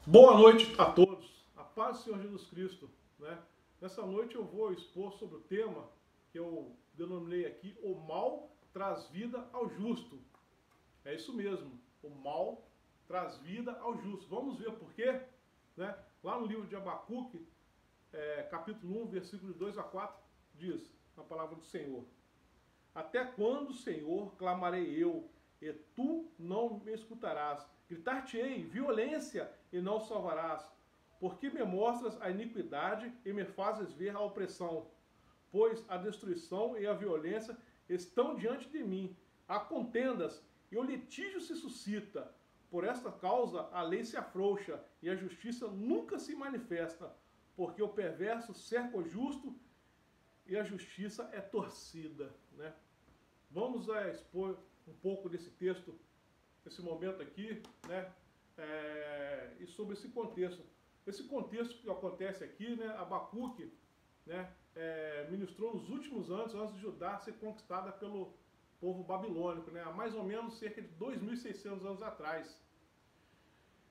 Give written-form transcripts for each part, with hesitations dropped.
Boa noite a todos, a paz do Senhor Jesus Cristo, né? Nessa noite eu vou expor sobre o tema que eu denominei aqui, o mal traz vida ao justo. É isso mesmo, o mal traz vida ao justo. Vamos ver por quê? Né? Lá no livro de Abacuque, capítulo 1, versículos 2 a 4, diz, na palavra do Senhor: Até quando, Senhor, clamarei eu, e tu não me escutarás? Gritar-te-ei violência e não salvarás, porque me mostras a iniquidade e me fazes ver a opressão. Pois a destruição e a violência estão diante de mim, há contendas e o litígio se suscita. Por esta causa a lei se afrouxa e a justiça nunca se manifesta, porque o perverso cerca o justo e a justiça é torcida, né? Vamos expor um pouco desse texto, esse momento aqui, né? E sobre esse contexto. Esse contexto que acontece aqui, né? Abacuque, né? Ministrou nos últimos anos, antes de Judá ser conquistada pelo povo babilônico, né? Há mais ou menos cerca de 2.600 anos atrás.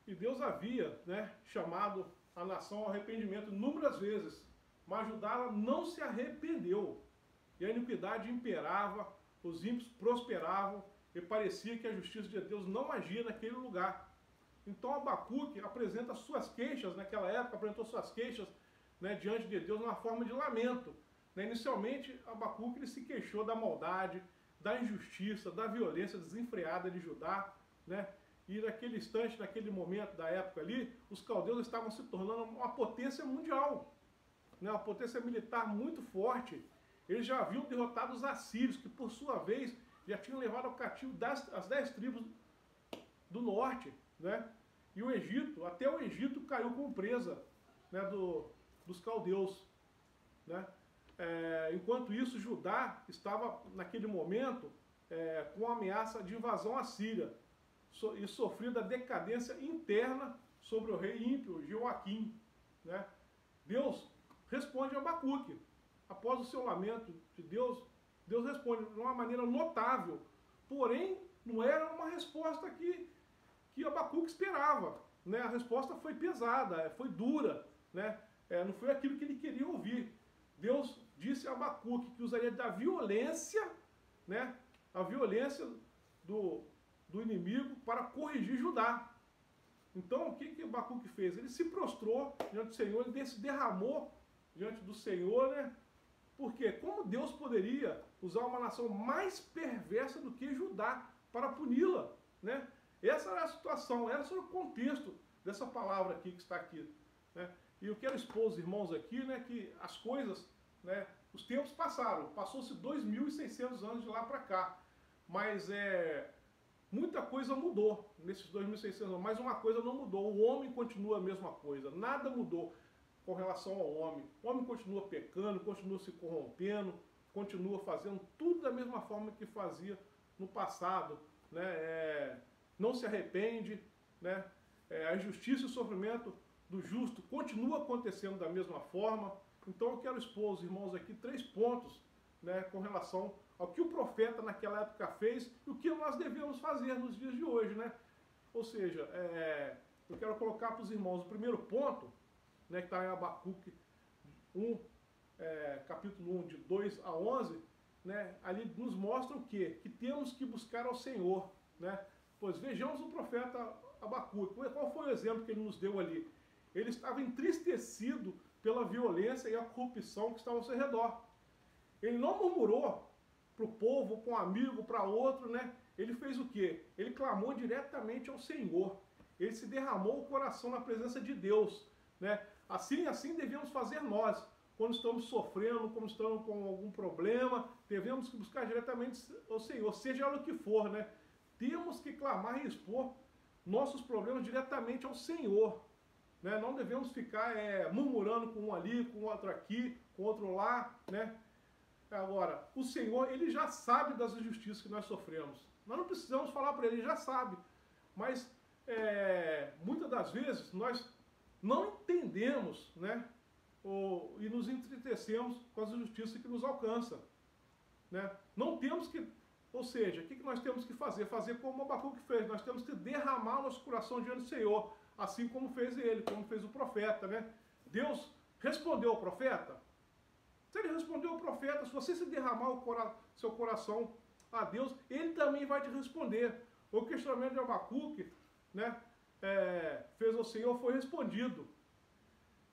E Deus havia, né, chamado a nação ao arrependimento inúmeras vezes, mas Judá não se arrependeu. E a iniquidade imperava, os ímpios prosperavam, e parecia que a justiça de Deus não agia naquele lugar. Então Abacuque apresenta suas queixas, naquela época apresentou suas queixas, né, diante de Deus numa forma de lamento. Né? Inicialmente Abacuque ele se queixou da maldade, da injustiça, da violência desenfreada de Judá, né? E naquele instante, naquele momento da época ali, os caldeus estavam se tornando uma potência mundial, né? Uma potência militar muito forte. Eles já haviam derrotado os assírios, que por sua vez já tinham levado ao cativo as 10 tribos do norte, né? E o Egito, até o Egito caiu como presa, né, dos caldeus, né? Enquanto isso, Judá estava naquele momento com a ameaça de invasão assíria e sofrendo a decadência interna sobre o rei ímpio Joaquim, né? Deus responde a Abacuque. Após o seu lamento de Deus, Deus responde de uma maneira notável. Porém, não era uma resposta que Abacuque esperava, né? A resposta foi pesada, foi dura, né? Não foi aquilo que ele queria ouvir. Deus disse a Abacuque que usaria da violência, né? A violência do inimigo para corrigir Judá. Então, o que Abacuque fez? Ele se prostrou diante do Senhor, ele se derramou diante do Senhor, né? Porque como Deus poderia usar uma nação mais perversa do que Judá para puni-la, né? Essa era a situação, esse era o contexto dessa palavra aqui que está aqui, né? E eu quero expor os irmãos aqui, né, que as coisas, né, os tempos passaram, passou-se 2.600 anos de lá para cá, mas muita coisa mudou nesses 2.600 anos, mas uma coisa não mudou, o homem continua a mesma coisa, nada mudou com relação ao homem. O homem continua pecando, continua se corrompendo, continua fazendo tudo da mesma forma que fazia no passado, né? Não se arrepende, né? A injustiça e o sofrimento do justo continua acontecendo da mesma forma. Então eu quero expor aos irmãos aqui 3 pontos, né, com relação ao que o profeta naquela época fez e o que nós devemos fazer nos dias de hoje, né? Ou seja, eu quero colocar para os irmãos o primeiro ponto, né, que está em Abacuque 1, capítulo 1, de 2 a 11, né, ali nos mostra o quê? Que temos que buscar ao Senhor, né? Pois vejamos o profeta Abacuque, qual foi o exemplo que ele nos deu ali? Ele estava entristecido pela violência e a corrupção que estava ao seu redor. Ele não murmurou para o povo, para um amigo, para outro, né? Ele fez o quê? Ele clamou diretamente ao Senhor. Ele se derramou o coração na presença de Deus, né? Assim devemos fazer nós. Quando estamos sofrendo, quando estamos com algum problema, devemos buscar diretamente ao Senhor, seja ela o que for, né? Temos que clamar e expor nossos problemas diretamente ao Senhor, né? Não devemos ficar murmurando com um ali, com outro aqui, com outro lá, né? Agora, o Senhor, ele já sabe das injustiças que nós sofremos. Nós não precisamos falar para ele, ele já sabe. Mas, muitas das vezes, nós não entendemos, né? E nos entristecemos com as injustiças que nos alcançam, né? Não temos que... Ou seja, o que nós temos que fazer? Fazer como o Abacuque fez. Nós temos que derramar nosso coração diante do Senhor. assim como fez ele, como fez o profeta, né? Deus respondeu ao profeta. Se ele respondeu ao profeta, se você se derramar seu coração a Deus, ele também vai te responder. O questionamento de Abacuque, né, fez ao Senhor, foi respondido.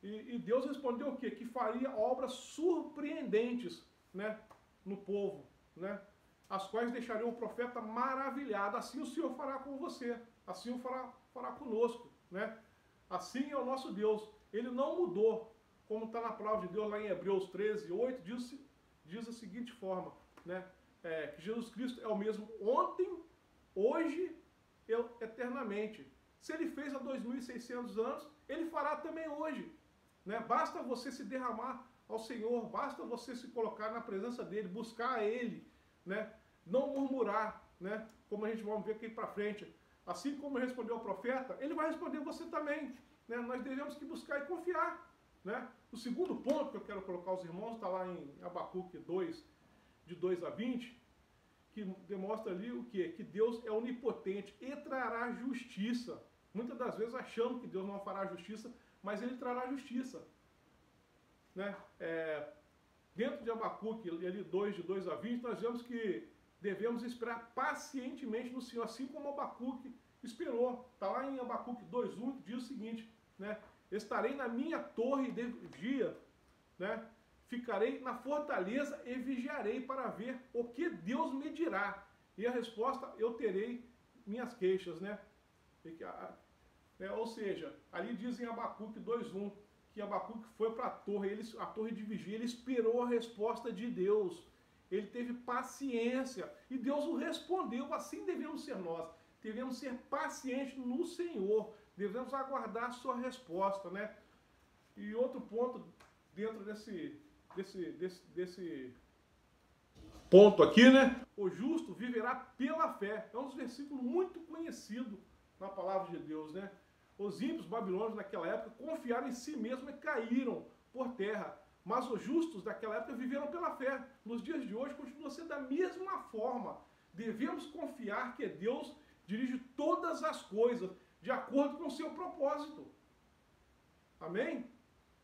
E Deus respondeu o quê? Que faria obras surpreendentes, né, no povo, né, as quais deixariam o profeta maravilhado. Assim o Senhor fará com você, assim o fará conosco, né? Assim é o nosso Deus. Ele não mudou, como está na palavra de Deus lá em Hebreus 13, 8, diz da seguinte forma, né, que Jesus Cristo é o mesmo ontem, hoje e eternamente. Se ele fez há 2.600 anos, ele fará também hoje, né? Basta você se derramar ao Senhor, basta você se colocar na presença dele, buscar a ele, né? Não murmurar, né? Como a gente vai ver aqui para frente. Assim como respondeu ao profeta, ele vai responder você também, né? Nós devemos que buscar e confiar, né? O segundo ponto que eu quero colocar aos irmãos está lá em Abacuque 2, de 2 a 20, que demonstra ali o quê? Que Deus é onipotente e trará justiça. Muitas das vezes achamos que Deus não fará justiça, mas ele trará justiça, né? Dentro de Abacuque, ali 2, de 2 a 20, nós vemos que devemos esperar pacientemente no Senhor, assim como Abacuque esperou. Está lá em Abacuque 2:1, diz o seguinte, né? Estarei na minha torre de vigia, né? Ficarei na fortaleza e vigiarei para ver o que Deus me dirá. E a resposta, eu terei minhas queixas, né? Ou seja, ali diz em Abacuque 2:1 que Abacuque foi para a torre de vigia, ele esperou a resposta de Deus. Ele teve paciência e Deus o respondeu. Assim devemos ser nós. Devemos ser pacientes no Senhor. Devemos aguardar a sua resposta, né? E outro ponto dentro desse ponto aqui, né? O justo viverá pela fé. É um dos versículos muito conhecido na palavra de Deus, né? Os ímpios babilônios naquela época confiaram em si mesmos e caíram por terra. Mas os justos daquela época viveram pela fé. Nos dias de hoje continua sendo da mesma forma. Devemos confiar que Deus dirige todas as coisas de acordo com o seu propósito. Amém?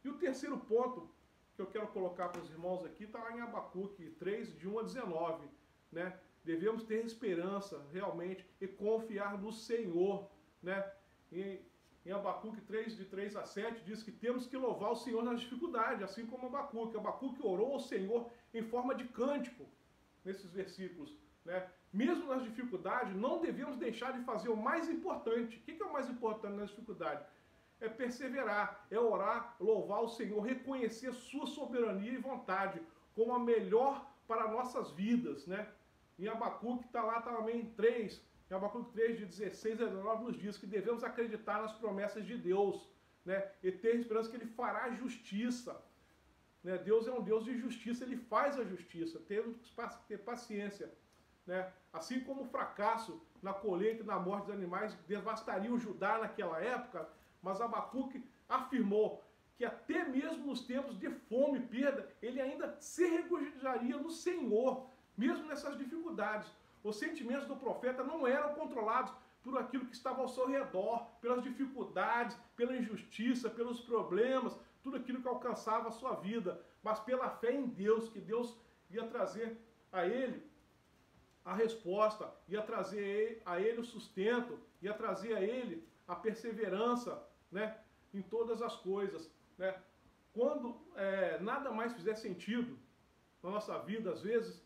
E o terceiro ponto que eu quero colocar para os irmãos aqui está lá em Abacuque 3, de 1 a 19. Né? Devemos ter esperança realmente e confiar no Senhor. Né? Em Abacuque 3, de 3 a 7, diz que temos que louvar o Senhor nas dificuldades, assim como Abacuque. Abacuque orou ao Senhor em forma de cântico, nesses versículos. Né? Mesmo nas dificuldades, não devemos deixar de fazer o mais importante. O que é o mais importante nas dificuldades? É perseverar, é orar, louvar o Senhor, reconhecer sua soberania e vontade como a melhor para nossas vidas. Né? Em Abacuque está lá também 3, em Abacuque 3, de 16 a 19, nos diz que devemos acreditar nas promessas de Deus, né? E ter esperança que Ele fará justiça. Né? Deus é um Deus de justiça, Ele faz a justiça, temos que ter paciência. Né? Assim como o fracasso na colheita e na morte dos animais devastariam Judá naquela época, mas Abacuque afirmou que até mesmo nos tempos de fome e perda, ele ainda se regozijaria no Senhor, mesmo nessas dificuldades. Os sentimentos do profeta não eram controlados por aquilo que estava ao seu redor, pelas dificuldades, pela injustiça, pelos problemas, tudo aquilo que alcançava a sua vida, mas pela fé em Deus, que Deus ia trazer a ele a resposta, ia trazer a ele o sustento, ia trazer a ele a perseverança, né, em todas as coisas. Né? Quando nada mais fizer sentido na nossa vida, às vezes,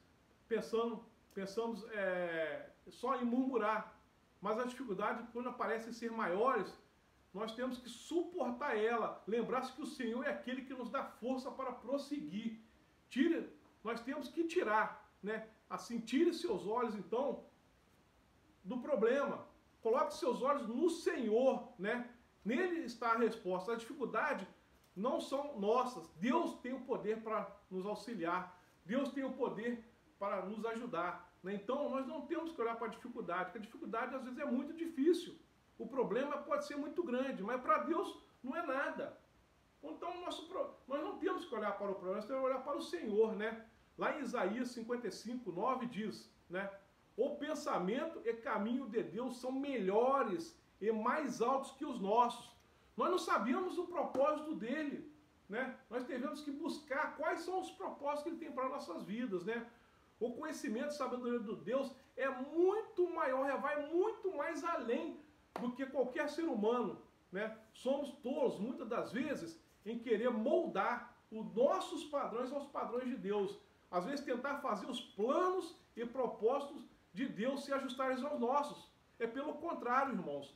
pensamos só em murmurar, mas as dificuldades, quando aparecem ser maiores, nós temos que suportar ela, lembrar-se que o Senhor é aquele que nos dá força para prosseguir. Nós temos que tirar, né? Assim, tire seus olhos, então, do problema. Coloque seus olhos no Senhor, né? Nele está a resposta. As dificuldades não são nossas. Deus tem o poder para nos auxiliar. Deus tem o poder para nos ajudar. Né? Então, nós não temos que olhar para a dificuldade, porque a dificuldade, às vezes, é muito difícil. O problema pode ser muito grande, mas para Deus não é nada. Então, nós não temos que olhar para o problema, nós temos que olhar para o Senhor, né? Lá em Isaías 55, 9 diz, né? O pensamento e caminho de Deus são melhores e mais altos que os nossos. Nós não sabíamos o propósito dele, né? Nós devemos que buscar quais são os propósitos que ele tem para nossas vidas, né? O conhecimento e sabedoria do Deus é muito maior, vai muito mais além do que qualquer ser humano, né? Somos tolos, muitas das vezes, em querer moldar os nossos padrões aos padrões de Deus. Às vezes tentar fazer os planos e propósitos de Deus se ajustarem aos nossos. É pelo contrário, irmãos.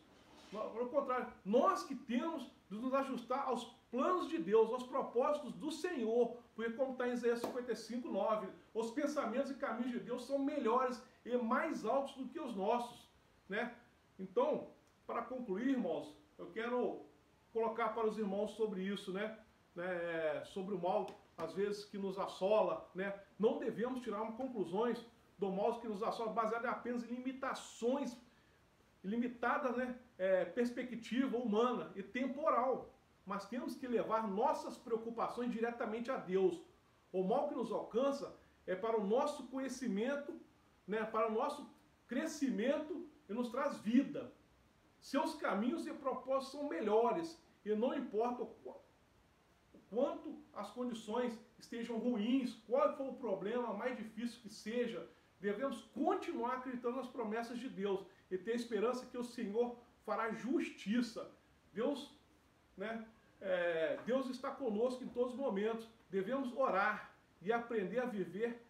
Pelo contrário, nós que temos de nos ajustar aos planos de Deus, aos propósitos do Senhor, porque como está em Isaías 55, 9, os pensamentos e caminhos de Deus são melhores e mais altos do que os nossos, né? Então, para concluir, irmãos, eu quero colocar para os irmãos sobre isso, né? Sobre o mal, às vezes, que nos assola, né? Não devemos tirar conclusões do mal que nos assola baseado apenas em limitações limitada, né, perspectiva humana e temporal, mas temos que levar nossas preocupações diretamente a Deus. O mal que nos alcança é para o nosso conhecimento, né, para o nosso crescimento e nos traz vida. Seus caminhos e propósitos são melhores e não importa o quanto as condições estejam ruins, qual for o problema mais difícil que seja, devemos continuar acreditando nas promessas de Deus e ter esperança que o Senhor fará justiça. Deus, né, Deus está conosco em todos os momentos. Devemos orar e aprender a viver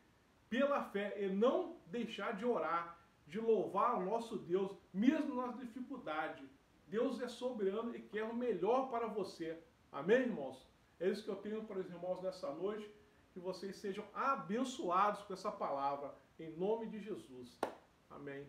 pela fé e não deixar de orar, de louvar o nosso Deus, mesmo nas dificuldades. Deus é soberano e quer o melhor para você. Amém, irmãos? É isso que eu tenho para os irmãos nessa noite. Que vocês sejam abençoados com essa palavra. Em nome de Jesus. Amém.